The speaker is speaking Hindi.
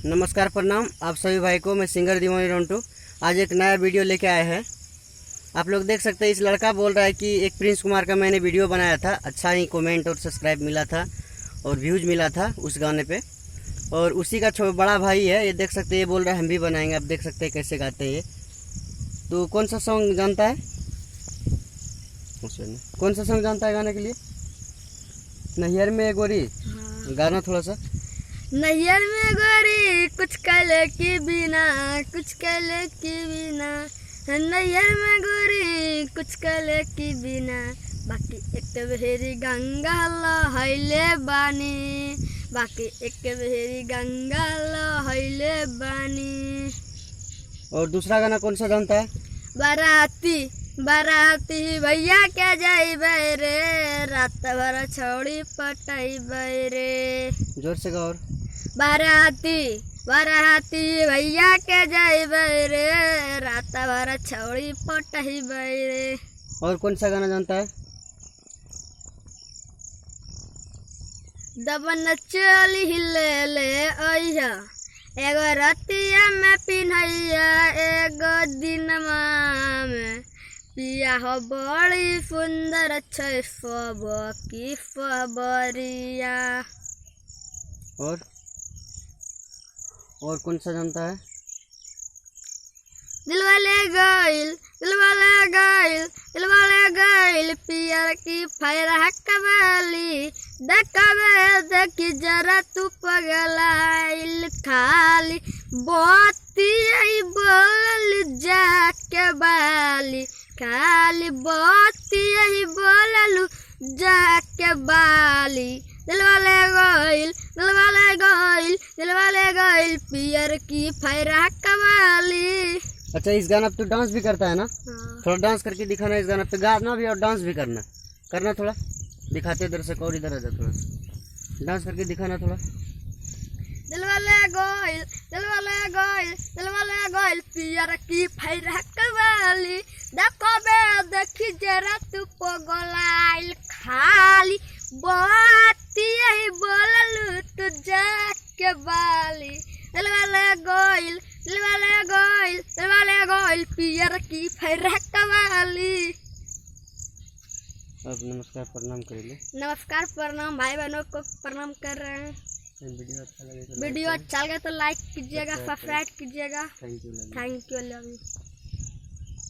नमस्कार प्रणाम आप सभी भाई को। मैं सिंगर दीवानी रोंटू आज एक नया वीडियो लेके आए हैं। आप लोग देख सकते हैं, इस लड़का बोल रहा है कि एक प्रिंस कुमार का मैंने वीडियो बनाया था, अच्छा ही कमेंट और सब्सक्राइब मिला था और व्यूज़ मिला था उस गाने पे, और उसी का बड़ा भाई है। ये देख सकते हैं, ये बोल रहा है हम भी बनाएंगे। आप देख सकते हैं कैसे गाते हैं ये। तो कौन सा सॉन्ग जानता है, कौन सा सॉन्ग जानता है गाने के लिए? नैहर में गोरी। हाँ। गाना थोड़ा सा। नैहर में गोरी कुछ कले की बिना, कुछ कले की बिना, नैहर में गोरी कुछ कले की बिना, बाकी एक बहेरी गंगा लहैले बानी, बाकी एक बहेरी गंगा लहैले बानी। और दूसरा गाना कौन सा जानता है? बाराती बाराती भैया क्या जाइबे रे, रात भर छौड़ी पटाइबे रे। जोर से गाओ। बाराती बाराती भैया के जाइबे रे, रात भर छौड़ी पटाइबे रे। और कौन सा गाना जानता है? दबन चली हिले ले अइहा, एगो रतिया में पिन्हैया, एगो दिनमा में पिया हो बड़ी सुंदर छै सब की फबरिया। और कौन सा जानता है? दिलवाले गइल दिलवाले गइल दिलवाले गइल, पियर की फैरा कवाली, देखबे देखी जरा तू पगलाइल, खाली बतिया बोल जाके बाली, खाली बतिया बोललू जाके बाली। दिलवाले गइल दिलवाले गइल दिलवाले गइल, पियर की फैरा कवाली। अच्छा, इस गाना पे तो डांस भी करता है ना? हाँ। थोड़ा डांस करके दिखाना इस गाना पे, गाना भी और डांस भी करना थोड़ा दिखाते दर्शक, और इधर आ जा, थोड़ा डांस करके दिखाना थोड़ा। दिलवाले गइल दिलवाले गइल दिलवाले गइल, पियर की फैरा कवाली, देखबे देखी जरा तू पगलाइल, खाली बतिया बोललू तू जाके बाली। दिलवाले गइल दिलवाले गइल दिलवाले गइल, पियर की फैरा कवाली। अब नमस्कार प्रणाम करिए। नमस्कार प्रणाम, भाई बहनों को प्रणाम कर रहे हैं। वीडियो अच्छा लगे तो लाइक कीजिएगा, सब्सक्राइब कीजिएगा। Thank you. Thank you, love you.